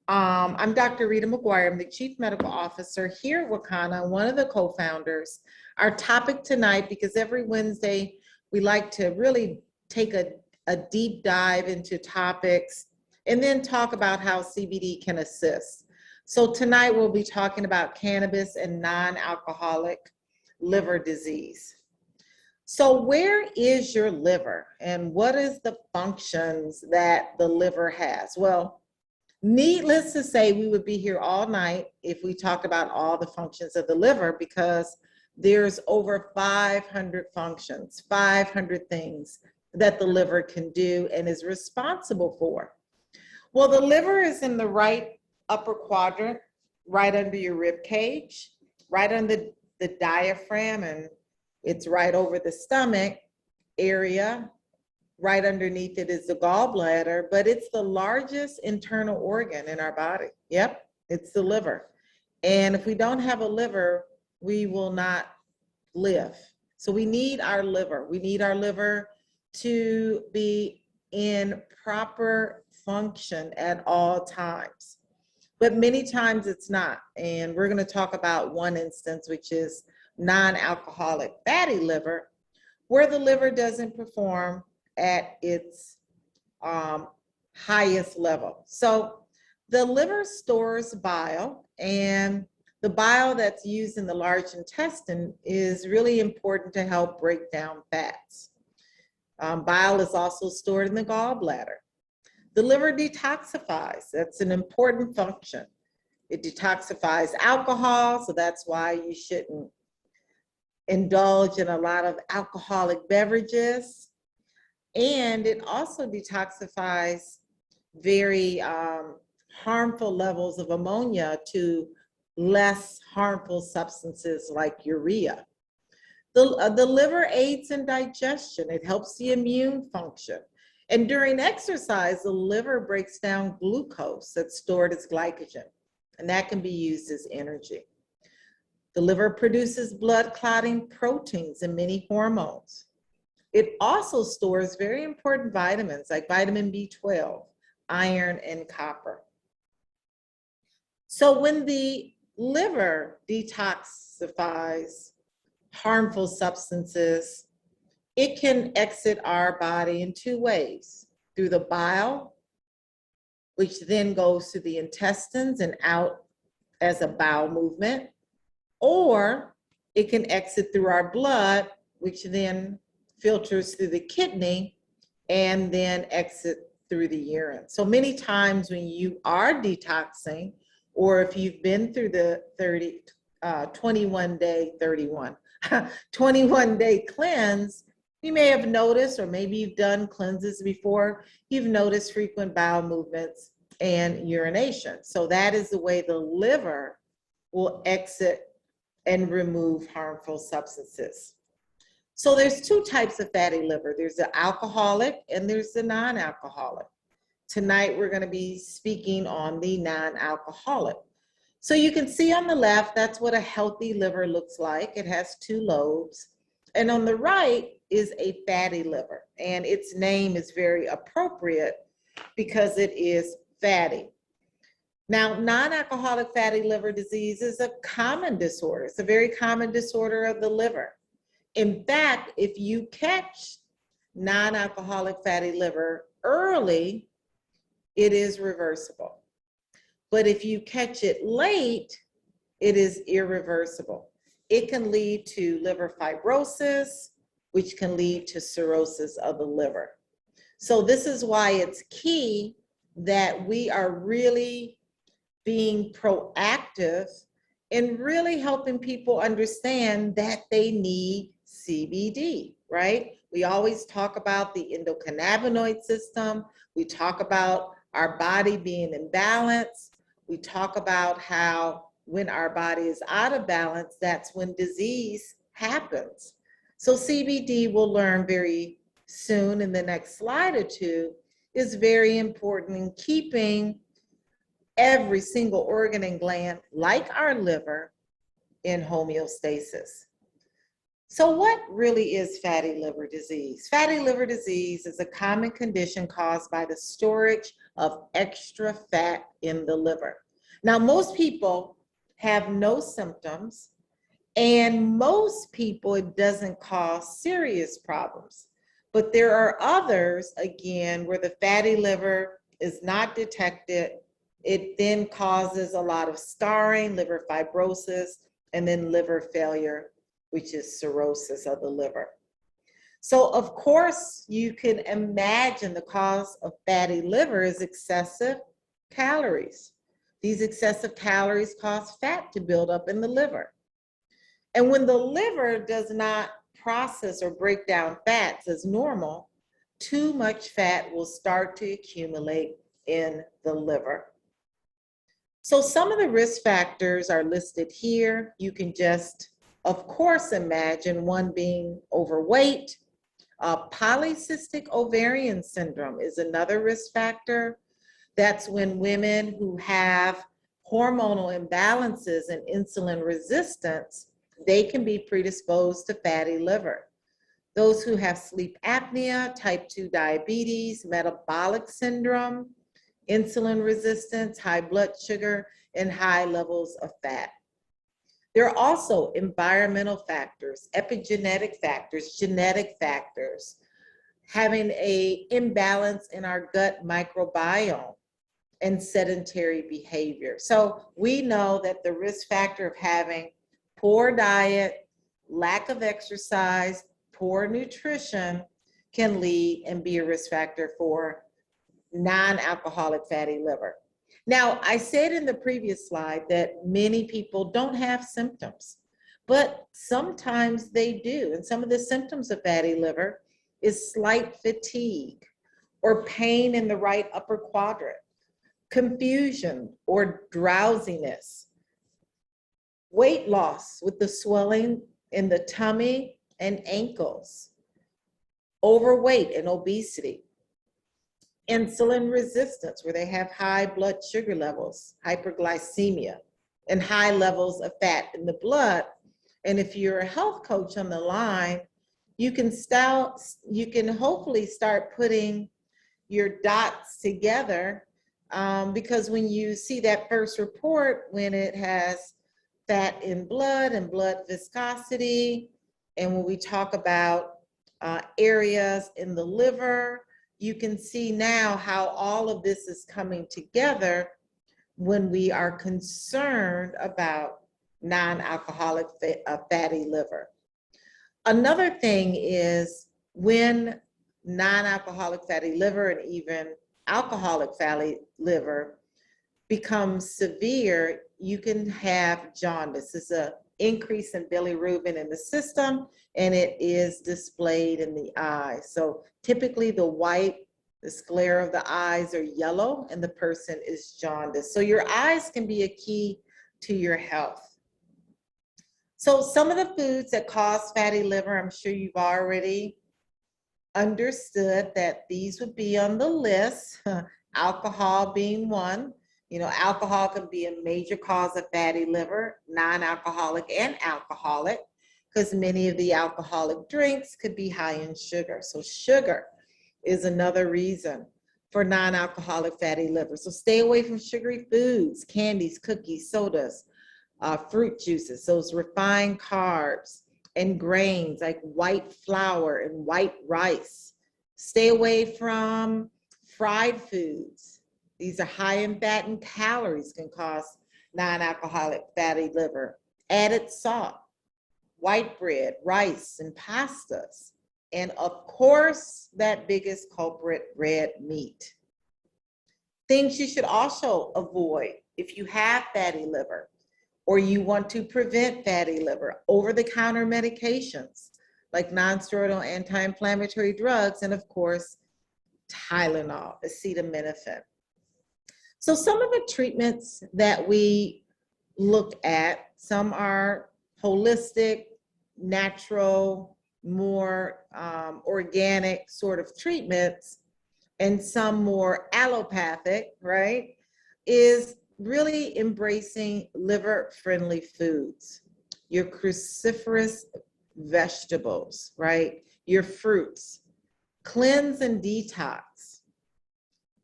I'm Dr. Rita McGuire. I'm the Chief Medical Officer here at Wakana, one of the co-founders. Our topic tonight, because every Wednesday we like to really take a deep dive into topics and then talk about how CBD can assist. So tonight we'll be talking about cannabis and non-alcoholic liver disease. So where is your liver and what is the functions that the liver has? Well, needless to say, we would be here all night if we talked about all the functions of the liver, because there's over 500 functions, 500 things that the liver can do and is responsible for. Well, the liver is in the right upper quadrant, right under your rib cage, right under the diaphragm, and it's right over the stomach area. Right underneath it is the gallbladder, but it's the largest internal organ in our body. Yep, it's the liver. And if we don't have a liver, we will not live. So we need our liver. We need our liver to be in proper function at all times. But many times it's not. And we're going to talk about one instance, which is non-alcoholic fatty liver, where the liver doesn't perform at its highest level. So the liver stores bile, and the bile that's used in the large intestine is really important to help break down fats. Bile is also stored in the gallbladder. The liver detoxifies. That's an important function. It detoxifies alcohol, so that's why you shouldn't indulge in a lot of alcoholic beverages. And it also detoxifies very harmful levels of ammonia to less harmful substances like urea. The liver aids in digestion. It helps the immune function. And during exercise, the liver breaks down glucose that's stored as glycogen, and that can be used as energy. The liver produces blood clotting proteins and many hormones. It also stores very important vitamins like vitamin B12, iron, and copper. So when the liver detoxifies harmful substances, it can exit our body in two ways: through the bile, which then goes to the intestines and out as a bowel movement, or it can exit through our blood, which then filters through the kidney and then exit through the urine. So many times when you are detoxing, or if you've been through the 21-day cleanse, you may have noticed, or maybe you've done cleanses before, you've noticed frequent bowel movements and urination. So that is the way the liver will exit and remove harmful substances. So there's two types of fatty liver. There's the alcoholic and there's the non-alcoholic. Tonight we're going to be speaking on the non-alcoholic. So you can see on the left, that's what a healthy liver looks like. It has two lobes. And on the right is a fatty liver. And its name is very appropriate because it is fatty. Now, non-alcoholic fatty liver disease is a common disorder. It's a very common disorder of the liver. In fact, if you catch non-alcoholic fatty liver early, it is reversible. But if you catch it late, it is irreversible. It can lead to liver fibrosis, which can lead to cirrhosis of the liver. So this is why it's key that we are really being proactive in really helping people understand that they need CBD, right? We always talk about the endocannabinoid system. We talk about our body being in balance. We talk about how when our body is out of balance, that's when disease happens. So CBD, we'll learn very soon in the next slide or two, is very important in keeping every single organ and gland, like our liver, in homeostasis. So what really is fatty liver disease? Fatty liver disease is a common condition caused by the storage of extra fat in the liver. Now, most people have no symptoms, and most people, it doesn't cause serious problems. But there are others, again, where the fatty liver is not detected. It then causes a lot of scarring, liver fibrosis, and then liver failure, which is cirrhosis of the liver. So of course, you can imagine the cause of fatty liver is excessive calories. These excessive calories cause fat to build up in the liver. And when the liver does not process or break down fats as normal, too much fat will start to accumulate in the liver. So some of the risk factors are listed here. You can just, of course, imagine one being overweight. Polycystic ovarian syndrome is another risk factor. That's when women who have hormonal imbalances and insulin resistance, they can be predisposed to fatty liver. Those who have sleep apnea, type 2 diabetes, metabolic syndrome, insulin resistance, high blood sugar, and high levels of fat. There are also environmental factors, epigenetic factors, genetic factors, having an imbalance in our gut microbiome, and sedentary behavior. So we know that the risk factor of having poor diet, lack of exercise, poor nutrition can lead and be a risk factor for non-alcoholic fatty liver. Now, I said in the previous slide that many people don't have symptoms, but sometimes they do. And some of the symptoms of fatty liver is slight fatigue or pain in the right upper quadrant, confusion or drowsiness, weight loss with the swelling in the tummy and ankles, overweight and obesity, insulin resistance, where they have high blood sugar levels, hyperglycemia, and high levels of fat in the blood. And if you're a health coach on the line, you can hopefully start putting your dots together, because when you see that first report, when it has fat in blood and blood viscosity, and when we talk about areas in the liver, you can see now how all of this is coming together when we are concerned about non-alcoholic fatty liver. Another thing is when non-alcoholic fatty liver and even alcoholic fatty liver becomes severe, you can have jaundice. It's an increase in bilirubin in the system, and it is displayed in the eye. So typically the sclera of the eyes are yellow and the person is jaundiced. So your eyes can be a key to your health. So some of the foods that cause fatty liver, I'm sure you've already understood that these would be on the list, alcohol being one. You know, alcohol can be a major cause of fatty liver, non-alcoholic and alcoholic, because many of the alcoholic drinks could be high in sugar. So sugar is another reason for non-alcoholic fatty liver. So stay away from sugary foods, candies, cookies, sodas, fruit juices, those refined carbs, and grains like white flour and white rice. Stay away from fried foods. These are high in fat and calories, can cause non-alcoholic fatty liver. Added salt, white bread, rice, and pastas. And of course, that biggest culprit, red meat. Things you should also avoid if you have fatty liver or you want to prevent fatty liver: over-the-counter medications like non-steroidal anti-inflammatory drugs, and of course, Tylenol, acetaminophen. So some of the treatments that we look at, some are holistic, natural, more organic sort of treatments, and some more allopathic, right, is really embracing liver-friendly foods. Your cruciferous vegetables, right? Your fruits. Cleanse and detox.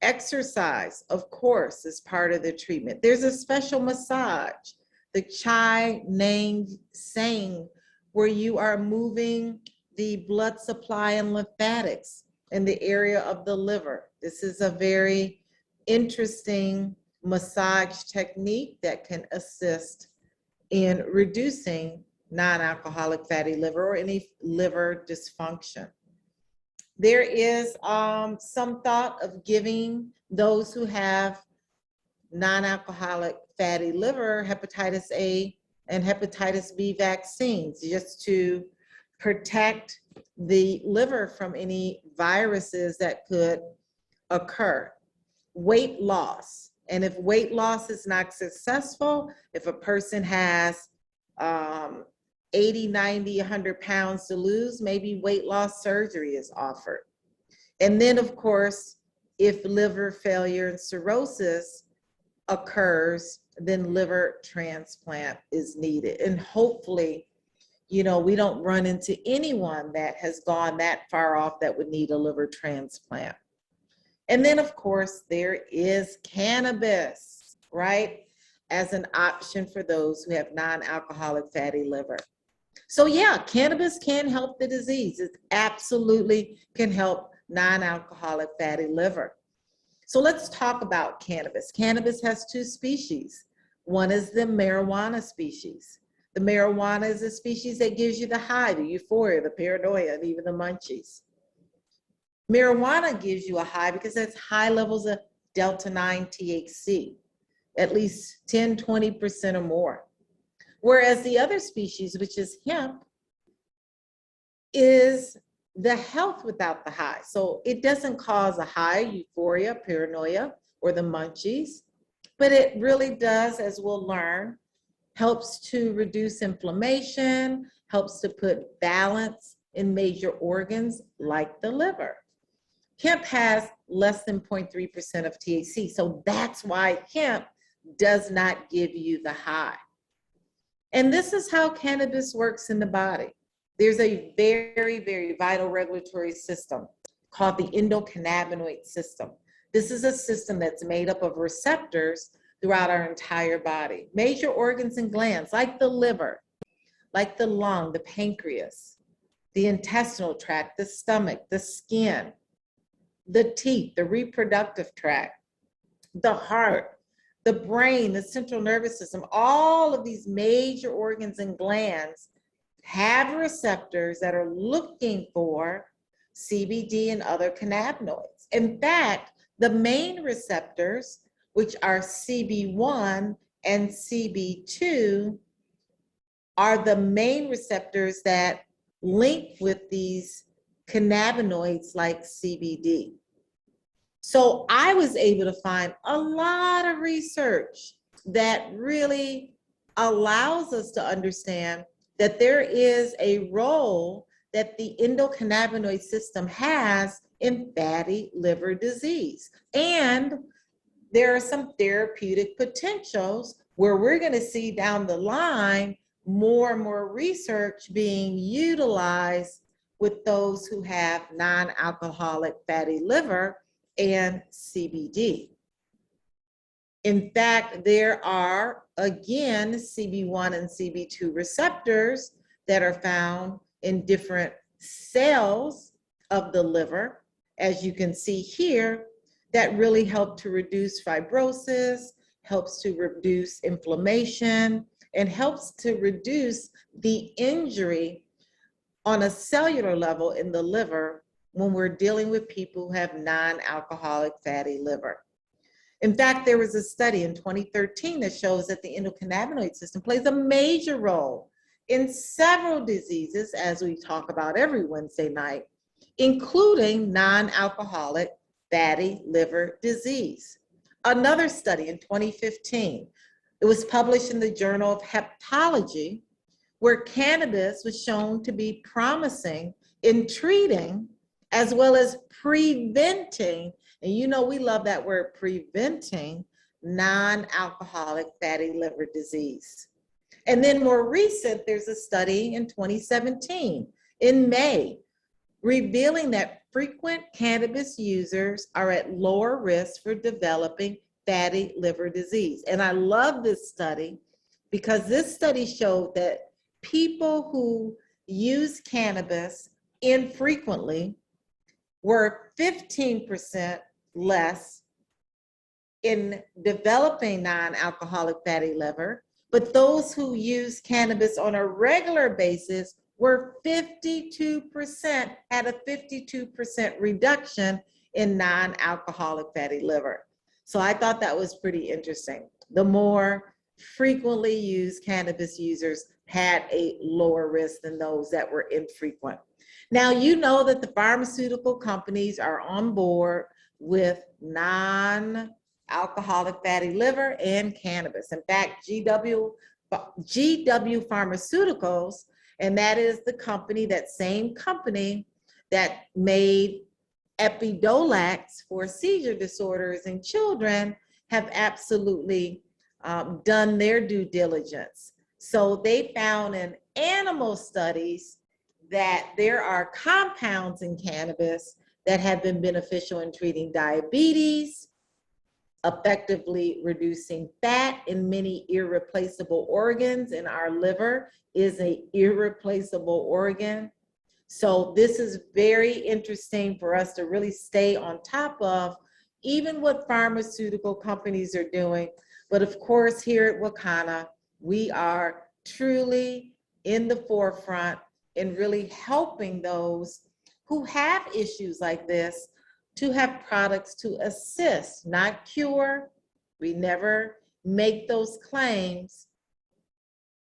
Exercise, of course, is part of the treatment. There's a special massage, the Chai Nang Sang, where you are moving the blood supply and lymphatics in the area of the liver. This is a very interesting massage technique that can assist in reducing non-alcoholic fatty liver or any liver dysfunction. There is some thought of giving those who have non-alcoholic fatty liver, hepatitis A and hepatitis B vaccines, just to protect the liver from any viruses that could occur. Weight loss. And if weight loss is not successful, if a person has 80, 90, 100 pounds to lose, maybe weight loss surgery is offered. And then, of course, if liver failure and cirrhosis occurs, then liver transplant is needed. And hopefully, you know, we don't run into anyone that has gone that far off that would need a liver transplant. And then, of course, there is cannabis, right, as an option for those who have non-alcoholic fatty liver. So yeah, cannabis can help the disease. It absolutely can help non-alcoholic fatty liver. So let's talk about cannabis. Cannabis has two species. One is the marijuana species. The marijuana is a species that gives you the high, the euphoria, the paranoia, and even the munchies. Marijuana gives you a high because it's high levels of delta-9 THC, at least 10, 20% or more. Whereas the other species, which is hemp, is the health without the high. So it doesn't cause a high, euphoria, paranoia, or the munchies, but it really does, as we'll learn, helps to reduce inflammation, helps to put balance in major organs like the liver. Hemp has less than 0.3% of THC, so that's why hemp does not give you the high. And this is how cannabis works in the body. There's a very, very vital regulatory system called the endocannabinoid system. This is a system that's made up of receptors throughout our entire body. Major organs and glands like the liver, like the lung, the pancreas, the intestinal tract, the stomach, the skin, the teeth, the reproductive tract, the heart, the brain, the central nervous system, all of these major organs and glands have receptors that are looking for CBD and other cannabinoids. In fact, the main receptors, which are CB1 and CB2, are the main receptors that link with these cannabinoids like CBD. So I was able to find a lot of research that really allows us to understand that there is a role that the endocannabinoid system has in fatty liver disease. And there are some therapeutic potentials where we're going to see down the line more and more research being utilized with those who have non-alcoholic fatty liver and CBD. In fact, there are, again, CB1 and CB2 receptors that are found in different cells of the liver, as you can see here, that really help to reduce fibrosis, helps to reduce inflammation, and helps to reduce the injury on a cellular level in the liver when we're dealing with people who have non-alcoholic fatty liver. In fact, there was a study in 2013 that shows that the endocannabinoid system plays a major role in several diseases, as we talk about every Wednesday night, including non-alcoholic fatty liver disease. Another study in 2015, it was published in the Journal of Hepatology, where cannabis was shown to be promising in treating as well as preventing, and you know we love that word, preventing non-alcoholic fatty liver disease. And then more recent, there's a study in 2017 in May revealing that frequent cannabis users are at lower risk for developing fatty liver disease. And I love this study because this study showed that people who use cannabis infrequently were 15% less in developing non-alcoholic fatty liver, but those who use cannabis on a regular basis were 52%, had a 52% reduction in non-alcoholic fatty liver. So I thought that was pretty interesting. The more frequently used cannabis users had a lower risk than those that were infrequent. Now, you know that the pharmaceutical companies are on board with non-alcoholic fatty liver and cannabis. In fact, GW Pharmaceuticals, and that is the company, that same company that made Epidolax for seizure disorders in children, have absolutely done their due diligence. So they found in animal studies that there are compounds in cannabis that have been beneficial in treating diabetes, effectively reducing fat in many irreplaceable organs, and our liver is an irreplaceable organ. So this is very interesting for us to really stay on top of, even what pharmaceutical companies are doing. But of course, here at Wakana, we are truly in the forefront in really helping those who have issues like this to have products to assist, not cure. We never make those claims,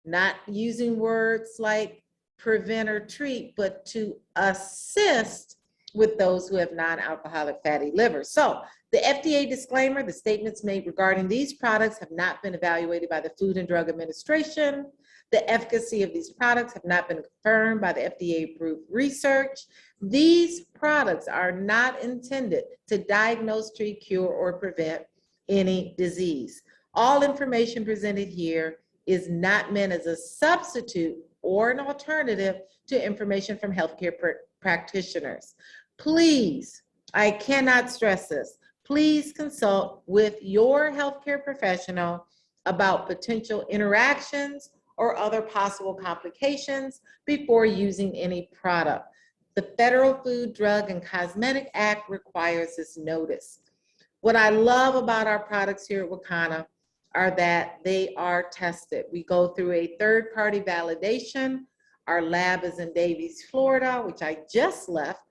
not using words like prevent or treat, but to assist with those who have non-alcoholic fatty liver. So the FDA disclaimer: the statements made regarding these products have not been evaluated by the Food and Drug Administration. The efficacy of these products have not been confirmed by the FDA-approved research. These products are not intended to diagnose, treat, cure, or prevent any disease. All information presented here is not meant as a substitute or an alternative to information from healthcare practitioners. Please, I cannot stress this, please consult with your healthcare professional about potential interactions or other possible complications before using any product. The Federal Food, Drug, and Cosmetic Act requires this notice. What I love about our products here at Wakana are that they are tested. We go through a third-party validation. Our lab is in Davies, Florida, which I just left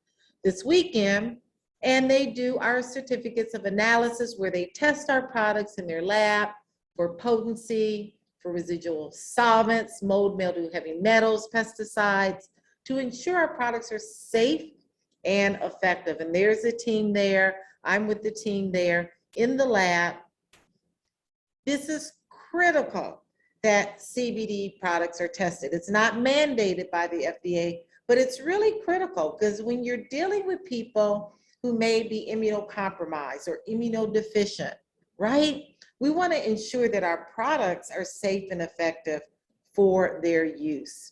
this weekend, and they do our certificates of analysis where they test our products in their lab for potency, for residual solvents, mold, mildew, heavy metals, pesticides, to ensure our products are safe and effective. And there's a team there. I'm with the team there in the lab. This is critical that CBD products are tested. It's not mandated by the FDA, but it's really critical because when you're dealing with people who may be immunocompromised or immunodeficient, right? We want to ensure that our products are safe and effective for their use.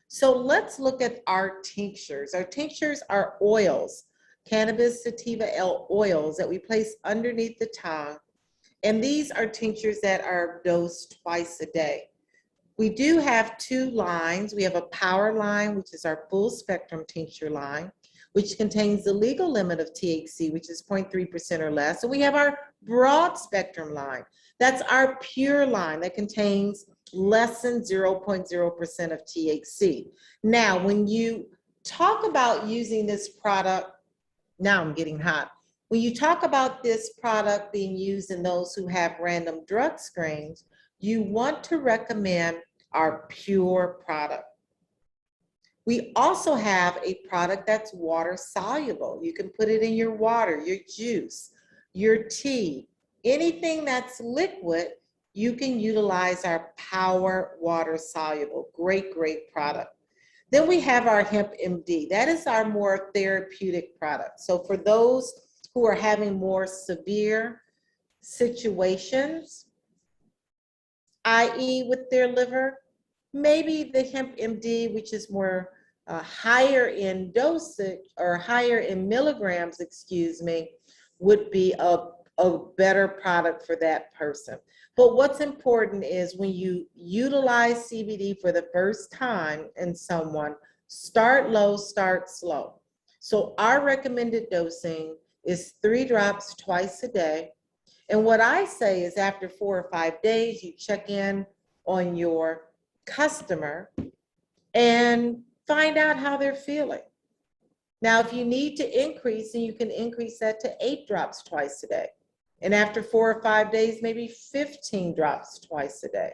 So let's look at our tinctures. Our tinctures are oils, cannabis sativa oils that we place underneath the tongue. And these are tinctures that are dosed twice a day. We do have two lines. We have a power line, which is our full spectrum tincture line, which contains the legal limit of THC, which is 0.3% or less. And we have our broad spectrum line. That's our pure line that contains less than 0.0% of THC. Now, when you talk about using this product, now I'm getting hot. When you talk about this product being used in those who have random drug screens, you want to recommend our pure product. We also have a product that's water soluble. You can put it in your water, your juice, your tea, anything that's liquid. You can utilize our Power Water Soluble. Great, great product. Then we have our Hemp MD. That is our more therapeutic product. So for those who are having more severe situations, i.e. with their liver, Maybe the hemp MD, which is more higher in dosage or higher in milligrams, excuse me, would be a better product for that person. But what's important is when you utilize CBD for the first time in someone, start low, start slow. So our recommended dosing is 3 drops twice a day. And what I say is after 4 or 5 days, you check in on your customer and find out how they're feeling. Now, if you need to increase, then you can increase that to 8 drops twice a day. And after 4 or 5 days, maybe 15 drops twice a day.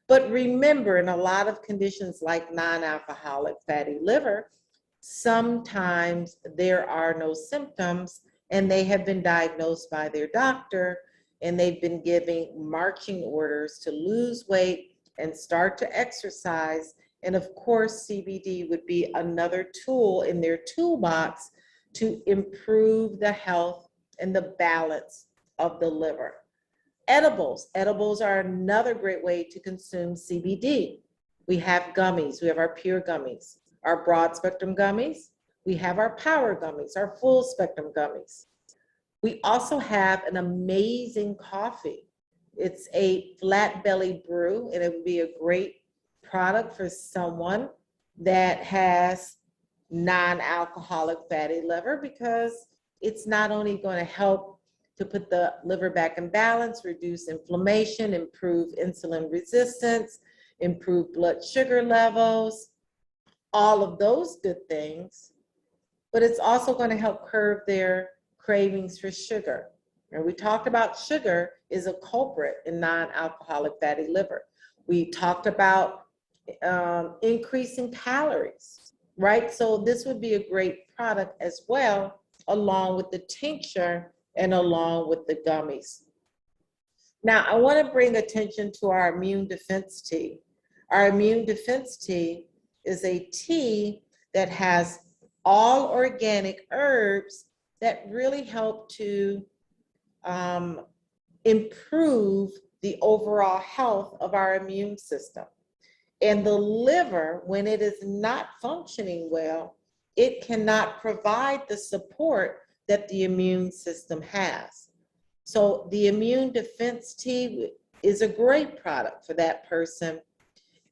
But remember, in a lot of conditions like non-alcoholic fatty liver, sometimes there are no symptoms and they have been diagnosed by their doctor and they've been giving marching orders to lose weight and start to exercise. And of course, CBD would be another tool in their toolbox to improve the health and the balance of the liver. Edibles. Edibles are another great way to consume CBD. We have gummies. We have our pure gummies, our broad spectrum gummies. We have our power gummies, our full spectrum gummies. We also have an amazing coffee. It's a flat belly brew, and it would be a great product for someone that has non-alcoholic fatty liver, because it's not only going to help to put the liver back in balance, reduce inflammation, improve insulin resistance, improve blood sugar levels, all of those good things, but it's also going to help curb their cravings for sugar. And we talked about sugar is a culprit in non-alcoholic fatty liver. We talked about increasing calories, right? So this would be a great product as well, along with the tincture and along with the gummies. Now, I want to bring attention to our immune defense tea. Our immune defense tea is a tea that has all organic herbs that really help to improve the overall health of our immune system. And the liver, when it is not functioning well, it cannot provide the support that the immune system has. So the immune defense tea is a great product for that person,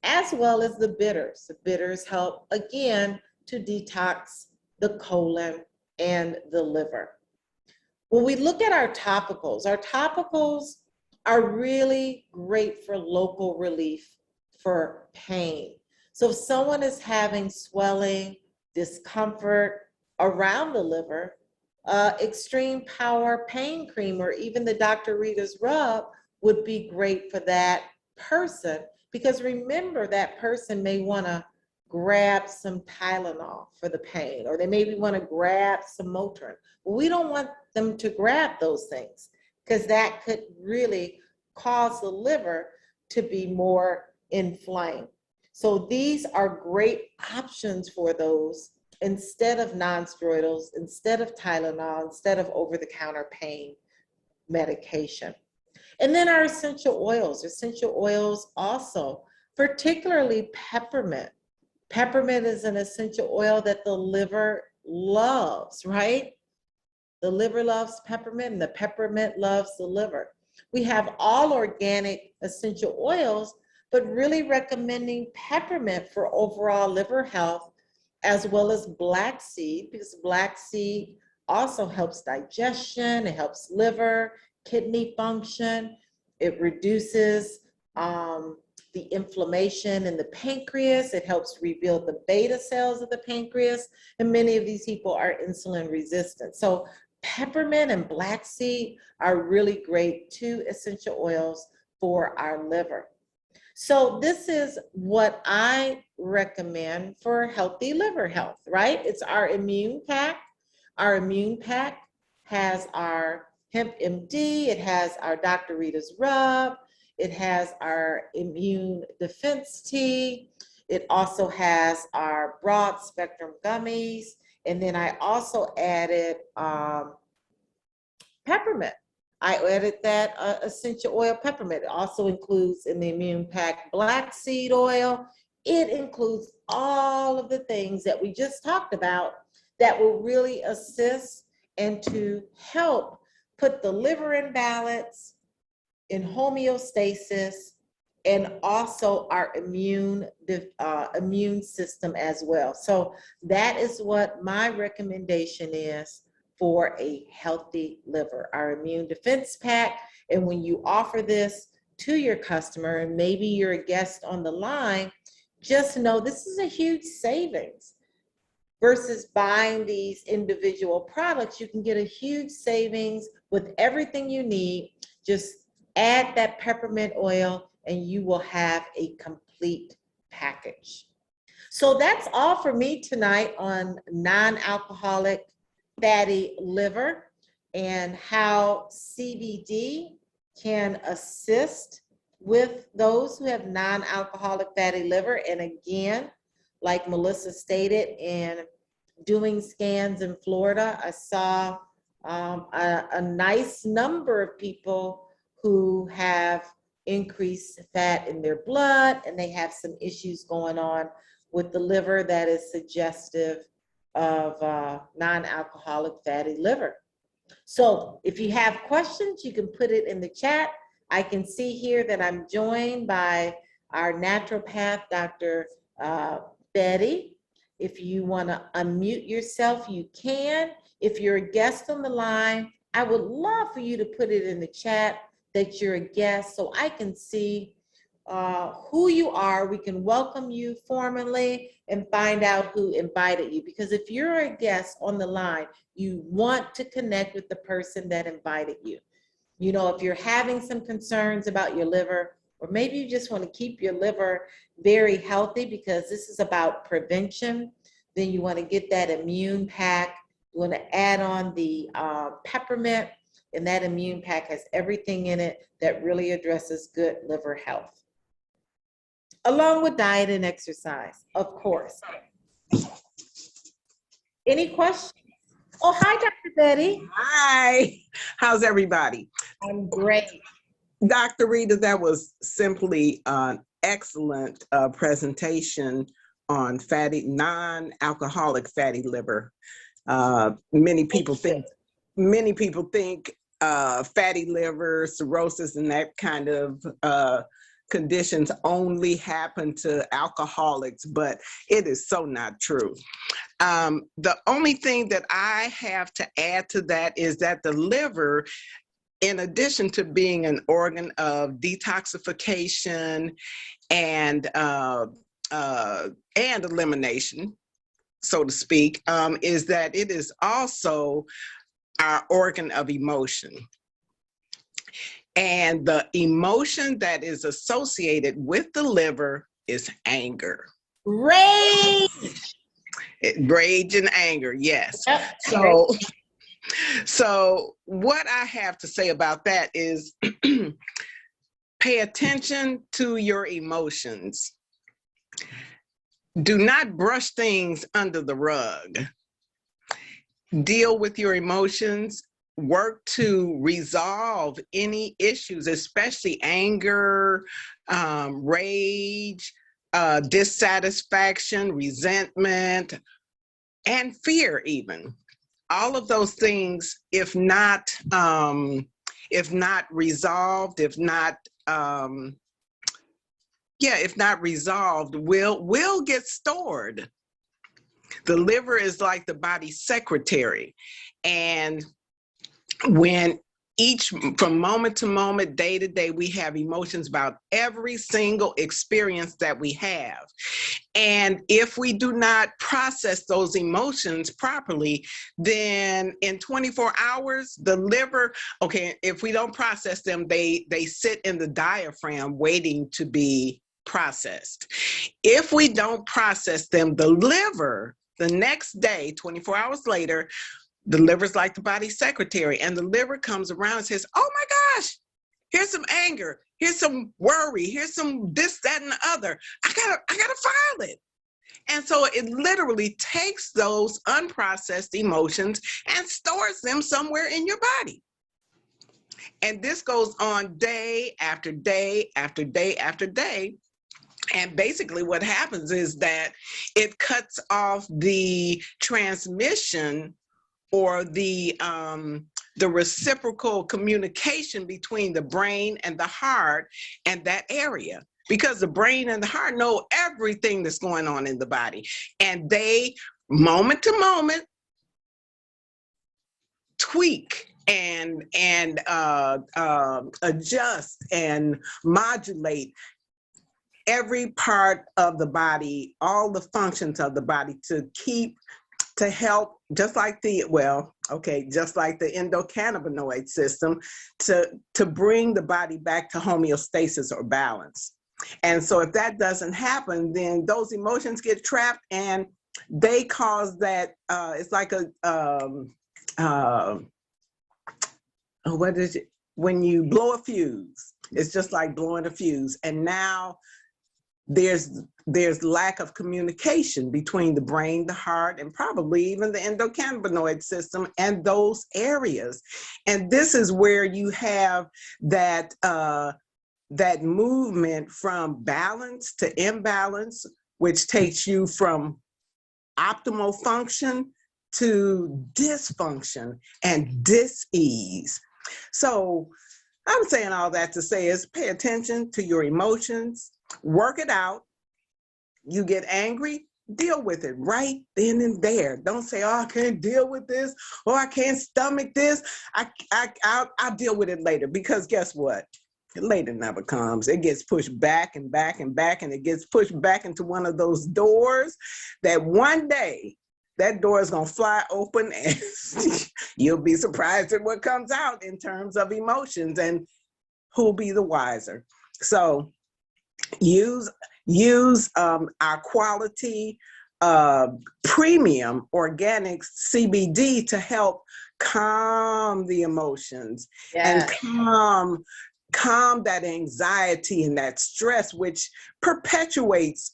as well as the bitters. The bitters help, again, to detox the colon and the liver. When we look at our topicals are really great for local relief for pain. So if someone is having swelling, discomfort around the liver, extreme power pain cream or even the Dr. Rita's rub would be great for that person, because remember, that person may want to grab some Tylenol for the pain, or they maybe want to grab some Motrin. Well, we don't want them to grab those things, because that could really cause the liver to be more inflamed. So these are great options for those, instead of non-steroidals, instead of Tylenol, instead of over-the-counter pain medication. And then our essential oils also, particularly peppermint. Peppermint is an essential oil that the liver loves, right? The liver loves peppermint and the peppermint loves the liver. We have all organic essential oils, but really recommending peppermint for overall liver health, as well as black seed, because black seed also helps digestion, it helps liver, kidney function, it reduces the inflammation in the pancreas, it helps rebuild the beta cells of the pancreas, and many of these people are insulin resistant. So peppermint and black seed are really great, 2 essential oils for our liver. So this is what I recommend for healthy liver health, right? It's our immune pack. Our immune pack has our hemp MD, it has our Dr. Rita's rub, it has our immune defense tea, it also has our broad spectrum gummies, and then I also added peppermint. I added that essential oil peppermint. It also includes in the immune pack black seed oil. It includes all of the things that we just talked about that will really assist and to help put the liver in balance, in homeostasis, and also our immune system as well. So that is what my recommendation is for a healthy liver, our immune defense pack. And when you offer this to your customer, and maybe you're a guest on the line, just know this is a huge savings. Versus buying these individual products, you can get a huge savings with everything you need. Just add that peppermint oil and you will have a complete package. So that's all for me tonight on non-alcoholic fatty liver and how CBD can assist with those who have non-alcoholic fatty liver. And again, like Melissa stated, in doing scans in Florida, I saw a nice number of people who have increased fat in their blood, and they have some issues going on with the liver that is suggestive of non-alcoholic fatty liver. So if you have questions, you can put it in the chat. I can see here that I'm joined by our naturopath, Dr. Betty. If you want to unmute yourself, you can. If you're a guest on the line, I would love for you to put it in the chat that you're a guest so I can see who you are. We can welcome you formally and find out who invited you. Because if you're a guest on the line, you want to connect with the person that invited you. You know, if you're having some concerns about your liver, or maybe you just want to keep your liver very healthy because this is about prevention, then you want to get that immune pack. You want to add on the peppermint, and that immune pack has everything in it that really addresses good liver health. Along with diet and exercise, of course. Any questions? Oh, hi, Dr. Betty. Hi, how's everybody? I'm great. Dr. Rita, that was simply an excellent presentation on non-alcoholic fatty liver. Many people think fatty liver, cirrhosis, and that kind of conditions only happen to alcoholics, but it is so not true. The only thing that I have to add to that is that the liver, in addition to being an organ of detoxification and elimination, so to speak, is that it is also our organ of emotion. And the emotion that is associated with the liver is anger. Rage! Rage and anger, yes. Yep. So what I have to say about that is pay attention to your emotions. Do not brush things under the rug. Deal with your emotions. Work to resolve any issues, especially anger, rage, dissatisfaction, resentment, and fear even. All of those things, if not resolved, if not resolved, will get stored. The liver is like the body's secretary, and when from moment to moment, day to day, we have emotions about every single experience that we have. And if we do not process those emotions properly, then in 24 hours, the liver, if we don't process them, they sit in the diaphragm waiting to be processed. If we don't process them, the liver, the next day, 24 hours later, the liver's like the body's secretary, and the liver comes around and says, oh my gosh, here's some anger, here's some worry, here's some this, that, and the other. I gotta file it. And so it literally takes those unprocessed emotions and stores them somewhere in your body. And this goes on day after day after day after day. And basically what happens is that it cuts off the transmission or the reciprocal communication between the brain and the heart and that area. Because the brain and the heart know everything that's going on in the body. And they, moment to moment, tweak and adjust and modulate every part of the body, all the functions of the body to help, just like the endocannabinoid system, to bring the body back to homeostasis or balance. And so if that doesn't happen, then those emotions get trapped and they cause that, it's like what is it? When you blow a fuse, it's just like blowing a fuse. And now there's lack of communication between the brain, the heart, and probably even the endocannabinoid system and those areas. And this is where you have that that movement from balance to imbalance, which takes you from optimal function to dysfunction and dis-ease. So I'm saying all that to say is pay attention to your emotions, work it out. You get angry, deal with it right then and there. Don't say, oh, I can't deal with this, or I can't stomach this. I'll deal with it later, because guess what? Later never comes. It gets pushed back and back and back, and it gets pushed back into one of those doors that one day that door is going to fly open and you'll be surprised at what comes out in terms of emotions, and who'll be the wiser. So use our quality premium organic CBD to help calm the emotions. Yes. And calm that anxiety and that stress, which perpetuates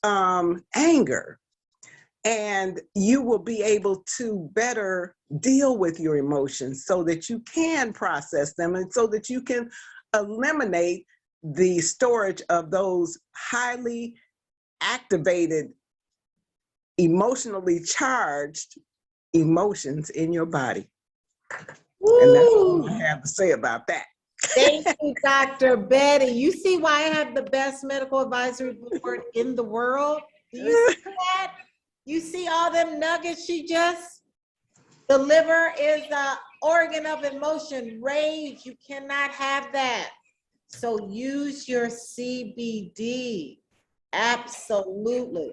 anger. And you will be able to better deal with your emotions so that you can process them, and so that you can eliminate the storage of those highly activated, emotionally charged emotions in your body. Woo! And that's all I have to say about that. Thank you, Dr. Betty. You see why I have the best medical advisory board in the world? Do you see that? You see all them nuggets the liver is an organ of emotion, rage. You cannot have that. So use your CBD. Absolutely.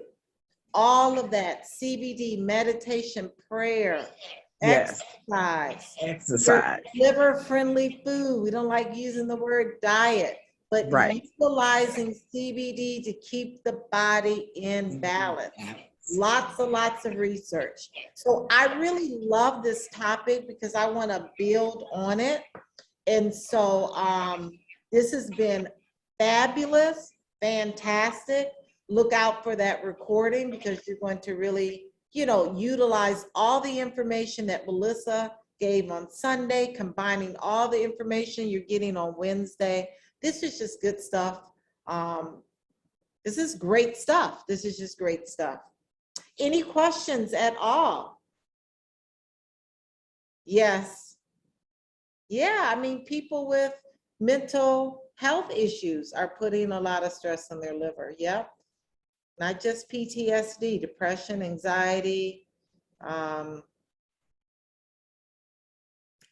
All of that, CBD, meditation, prayer, yes. exercise, liver-friendly food. We don't like using the word diet, but right. Utilizing CBD to keep the body in balance. Lots of research. So I really love this topic because I want to build on it. And so this has been fabulous, fantastic. Look out for that recording, because you're going to really, utilize all the information that Melissa gave on Sunday, combining all the information you're getting on Wednesday. This is just good stuff. This is great stuff. This is just great stuff. Any questions at all? Yes. Yeah, I mean, people with mental health issues are putting a lot of stress on their liver. Yep. Not just PTSD, depression, anxiety,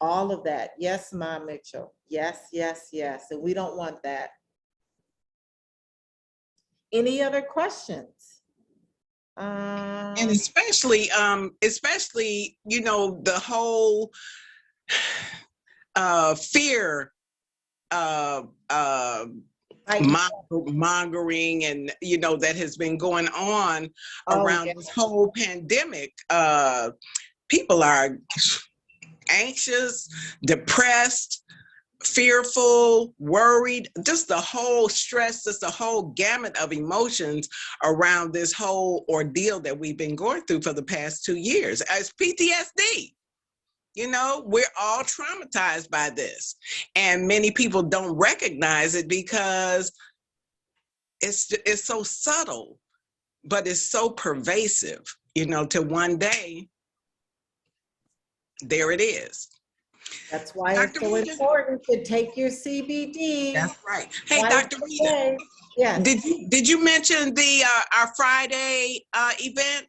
all of that. Yes, Ma Mitchell. Yes, yes, yes. And we don't want that. Any other questions? And especially, the whole fear mongering and that has been going on around this whole pandemic. People are anxious, depressed, fearful, worried, just the whole stress, just the whole gamut of emotions around this whole ordeal that we've been going through for the past 2 years as PTSD. You know, we're all traumatized by this. And many people don't recognize it because it's so subtle, but it's so pervasive, you know, till one day, there it is. That's why it's Dr. so Rita? important to take your CBD. That's right. Hey, twice Dr. a Rita, day. Yes. did you mention the our Friday event?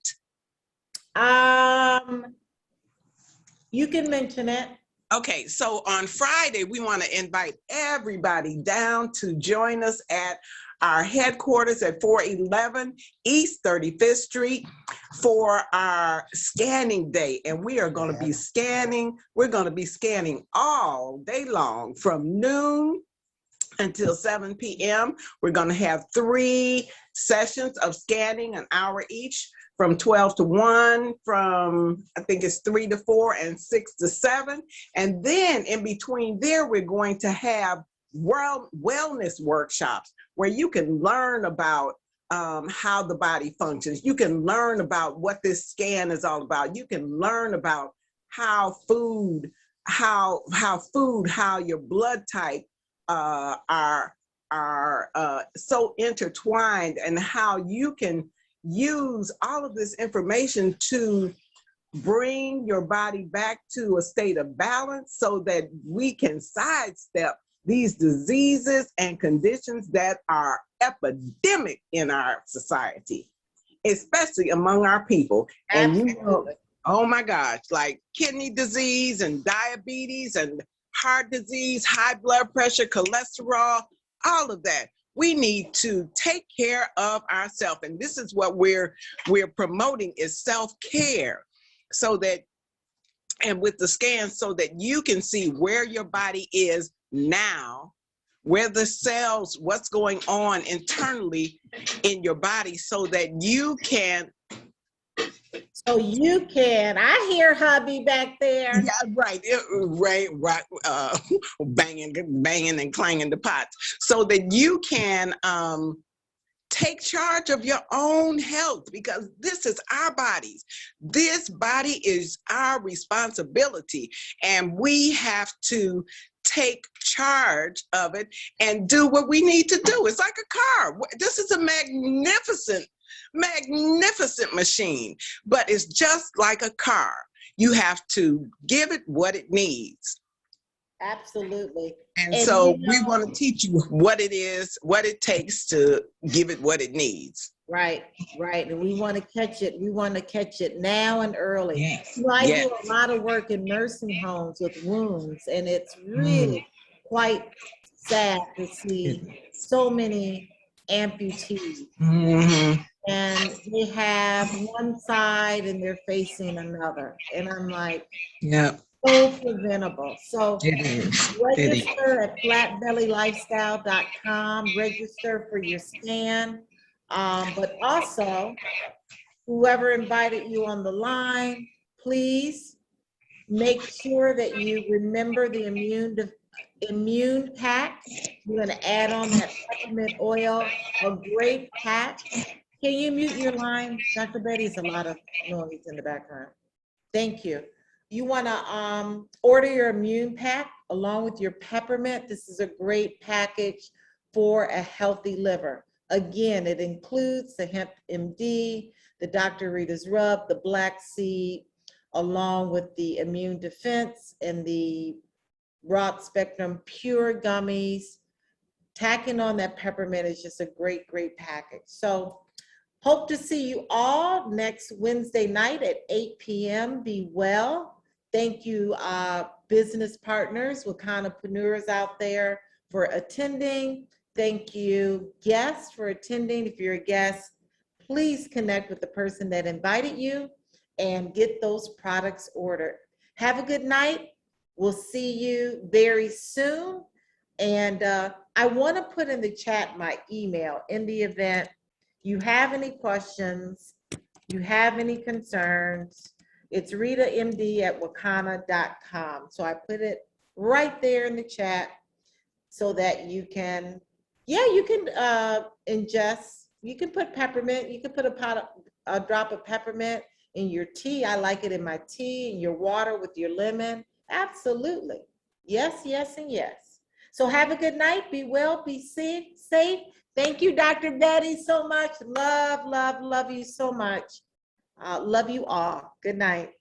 You can mention it. Okay, so on Friday, we want to invite everybody down to join us at our headquarters at 411 East 35th Street for our scanning day. And we are going to be scanning. We're going to be scanning all day long from noon until 7 p.m. We're going to have 3 sessions of scanning, an hour each, from 12 to 1, from I think it's 3 to 4, and 6 to 7. And then in between there, we're going to have wellness workshops where you can learn about how the body functions. You can learn about what this scan is all about. You can learn about how how your blood type are so intertwined, and how you can use all of this information to bring your body back to a state of balance so that we can sidestep these diseases and conditions that are epidemic in our society, especially among our people. Absolutely. And you know, oh my gosh, like kidney disease and diabetes and heart disease, high blood pressure, cholesterol, all of that. We need to take care of ourselves. And this is what we're promoting, is self-care, so that, and with the scan, so that you can see where your body is now, where the cells, what's going on internally in your body, so that you can. So you can, I hear hubby back there. Yeah, right, right, banging and clanging the pots, so that you can take charge of your own health, because this is our bodies. This body is our responsibility, and we have to take charge of it and do what we need to do. It's like a car. This is a magnificent machine, but it's just like a car. You have to give it what it needs. Absolutely. And And so you we know, want to teach you what it is, what it takes to give it what it needs. right, right. And we want to catch it. We want to catch it now and early. Yes. You know, I Yes. do a lot of work in nursing homes with wounds, and it's really quite sad to see so many amputees. Mm-hmm. And they have one side and they're facing another. And I'm like, Yeah, so preventable. So it is. It is. register at flatbellylifestyle.com, register for your scan. But also, whoever invited you on the line, please make sure that you remember the immune pack. You're going to add on that peppermint oil, a great pack. Can you mute your line? Dr. Betty's a lot of noise in the background. Thank you. You want to order your immune pack along with your peppermint. This is a great package for a healthy liver. Again, it includes the hemp MD, the Dr. Rita's rub, the black seed, along with the immune defense and the broad spectrum pure gummies. Tacking on that peppermint is just a great, great package. So hope to see you all next Wednesday night at 8 p.m. Be well. Thank you, business partners, Wakanapreneurs out there, for attending. Thank you, guests, for attending. If you're a guest, please connect with the person that invited you and get those products ordered. Have a good night. We'll see you very soon. And I want to put in the chat my email in the event you have any questions, you have any concerns. It's ritamd@wakana.com. So I put it right there in the chat so that you can, you can ingest, you can put peppermint, you can put a drop of peppermint, in your tea. I like it in my tea, in your water with your lemon. Absolutely. Yes, yes, and yes. So have a good night. Be well, be safe. Thank you, Dr. Betty, so much. Love, love, love you so much. Love you all. Good night.